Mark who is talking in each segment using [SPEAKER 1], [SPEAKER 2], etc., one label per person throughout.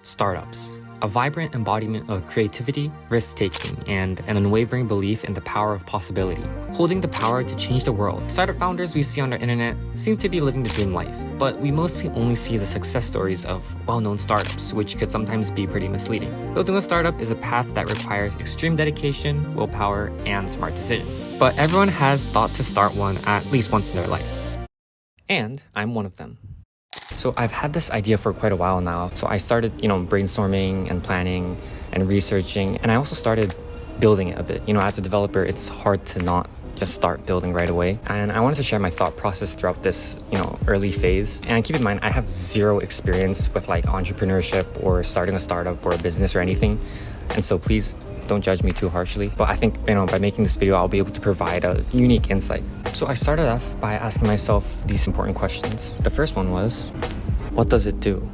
[SPEAKER 1] Startups, a vibrant embodiment of creativity, risk-taking, and an unwavering belief in the power of possibility, holding the power to change the world. Startup founders we see on the internet seem to be living the dream life, but we mostly only see the success stories of well-known startups, which could sometimes be pretty misleading. Building a startup is a path that requires extreme dedication, willpower, and smart decisions. But everyone has thought to start one at least once in their life. And I'm one of them. So I've had this idea for quite a while now. So I started, brainstorming and planning and researching, and I also started building it a bit. As a developer, it's hard to not just start building right away. And I wanted to share my thought process throughout this, early phase. And keep in mind, I have zero experience with like entrepreneurship or starting a startup or a business or anything. And so please don't judge me too harshly. But I think, by making this video, I'll be able to provide a unique insight. So I started off by asking myself these important questions. The first one was, what does it do?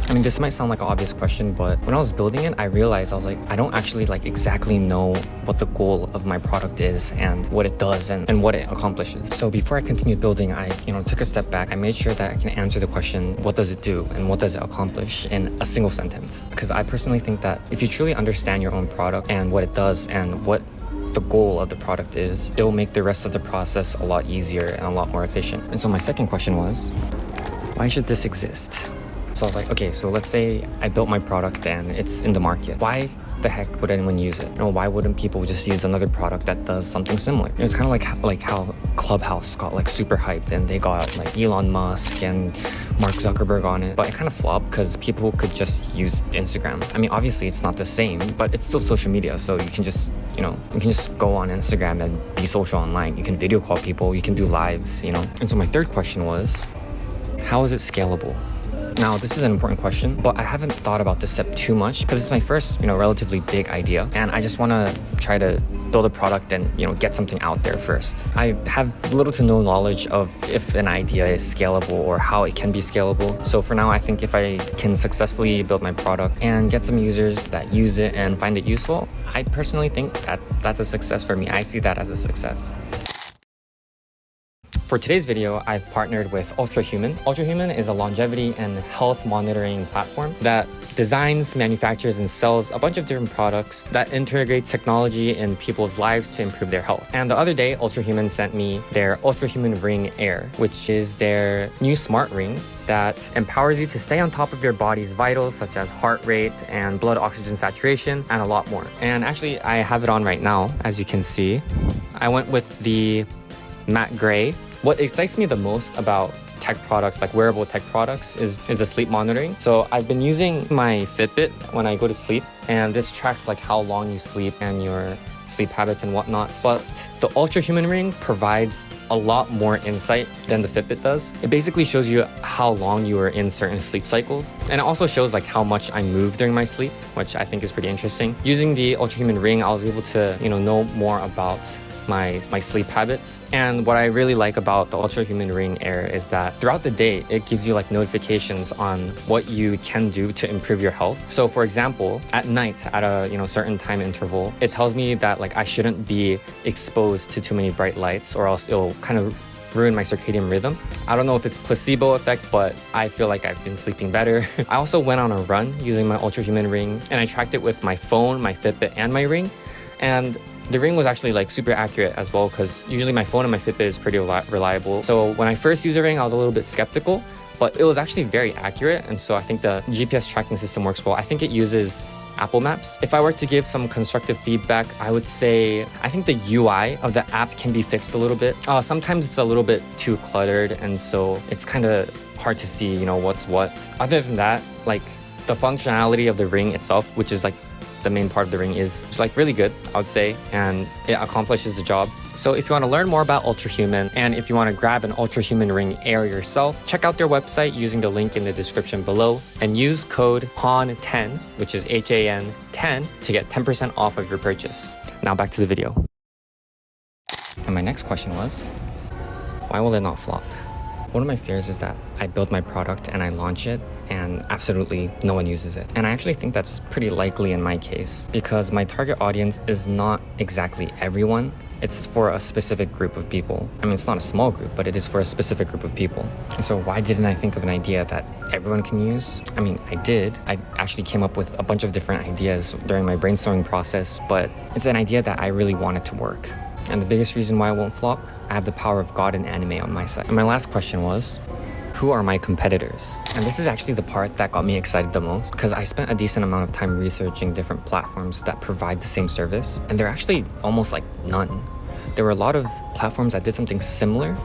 [SPEAKER 1] This might sound like an obvious question, but when I was building it, I realized I don't actually exactly know what the goal of my product is and what it does and what it accomplishes. So before I continued building, I took a step back. I made sure that I can answer the question, what does it do and what does it accomplish, in a single sentence. Because I personally think that if you truly understand your own product and what it does and what the goal of the product is, it will make the rest of the process a lot easier and a lot more efficient. And so my second question was, why should this exist? So I was like, okay, so let's say I built my product and it's in the market. Why the heck would anyone use it? Why wouldn't people just use another product that does something similar? It's kind of like how Clubhouse got super hyped and they got Elon Musk and Mark Zuckerberg on it, but it kind of flopped because people could just use Instagram. Obviously it's not the same, but it's still social media, so you can just go on Instagram and be social online. You can video call people, you can do lives, And so my third question was, how is it scalable? Now, this is an important question, but I haven't thought about this step too much because it's my first, relatively big idea. And I just want to try to build a product and, get something out there first. I have little to no knowledge of if an idea is scalable or how it can be scalable. So for now, I think if I can successfully build my product and get some users that use it and find it useful, I personally think that that's a success for me. I see that as a success. For today's video, I've partnered with Ultrahuman. Ultrahuman is a longevity and health monitoring platform that designs, manufactures, and sells a bunch of different products that integrate technology in people's lives to improve their health. And the other day, Ultrahuman sent me their Ultrahuman Ring Air, which is their new smart ring that empowers you to stay on top of your body's vitals, such as heart rate and blood oxygen saturation, and a lot more. And actually, I have it on right now, as you can see. I went with the matte gray. What excites me the most about tech products, like wearable tech products, is the sleep monitoring. So I've been using my Fitbit when I go to sleep, and this tracks how long you sleep and your sleep habits and whatnot. But the Ultrahuman Ring provides a lot more insight than the Fitbit does. It basically shows you how long you are in certain sleep cycles. And it also shows how much I move during my sleep, which I think is pretty interesting. Using the Ultrahuman Ring, I was able to, know more about my sleep habits. And what I really like about the Ultrahuman Ring Air is that throughout the day, it gives you notifications on what you can do to improve your health. So for example, at night at a certain time interval, it tells me that I shouldn't be exposed to too many bright lights or else it'll kind of ruin my circadian rhythm. I don't know if it's placebo effect, but I feel like I've been sleeping better. I also went on a run using my Ultrahuman Ring, and I tracked it with my phone, my Fitbit, and my ring. And the ring was actually super accurate as well, because usually my phone and my Fitbit is pretty reliable. So when I first used the ring, I was a little bit skeptical, but it was actually very accurate. And so I think the GPS tracking system works well. I think it uses Apple Maps. If I were to give some constructive feedback, I would say I think the UI of the app can be fixed a little bit. Sometimes it's a little bit too cluttered, and so it's kind of hard to see, what's what. Other than that, the functionality of the ring itself, which is the main part of the ring, is really good, I would say, and it accomplishes the job. So if you want to learn more about Ultrahuman, and if you want to grab an Ultrahuman Ring Air yourself, check out their website using the link in the description below and use code HAN10, which is HAN 10, to get 10% off of your purchase. Now back to the video. And my next question was, why will it not flop? One of my fears is that I build my product and I launch it and absolutely no one uses it. And I actually think that's pretty likely in my case because my target audience is not exactly everyone, It's for a specific group of people. I mean, it's not a small group, but it is for a specific group of people. And so why didn't I think of an idea that everyone can use? I mean, I did. I actually came up with a bunch of different ideas during my brainstorming process, but it's an idea that I really wanted to work. And the biggest reason why it won't flop, I have the power of God and anime on my side. And my last question was, who are my competitors? And this is actually the part that got me excited the most, because I spent a decent amount of time researching different platforms that provide the same service, and there are actually almost like none. There were a lot of platforms that did something similar,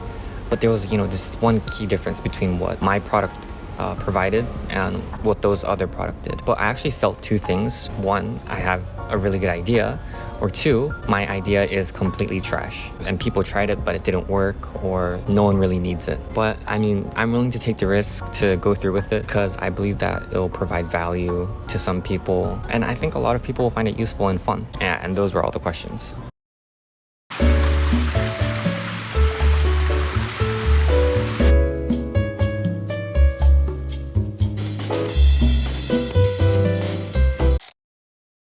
[SPEAKER 1] but there was, this one key difference between what my product provided and what those other products did. But I actually felt two things. One, I have a really good idea, or two, my idea is completely trash and people tried it but it didn't work, or no one really needs it. But I mean, I'm willing to take the risk to go through with it because I believe that it'll provide value to some people, and I think a lot of people will find it useful and fun. And those were all the questions.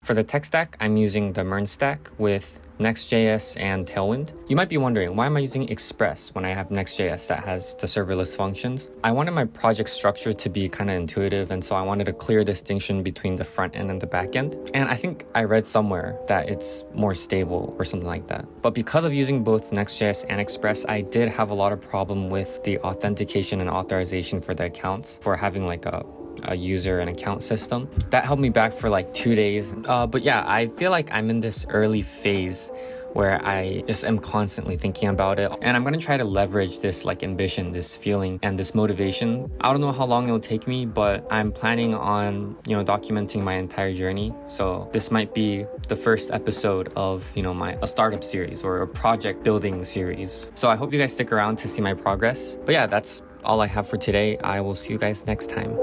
[SPEAKER 1] For the tech stack, I'm using the MERN stack with Next.js and Tailwind. You might be wondering, why am I using Express when I have Next.js that has the serverless functions? I wanted my project structure to be kind of intuitive, and so I wanted a clear distinction between the front end and the back end. And I think I read somewhere that it's more stable or something like that. But because of using both Next.js and Express, I did have a lot of problem with the authentication and authorization for the accounts, for having like a user and account system. That held me back for like 2 days. But yeah, I feel like I'm in this early phase where I just am constantly thinking about it. And I'm gonna try to leverage this like ambition, this feeling, and this motivation. I don't know how long it'll take me, but I'm planning on, documenting my entire journey. So this might be the first episode of, a startup series or a project building series. So I hope you guys stick around to see my progress. But yeah, that's all I have for today. I will see you guys next time.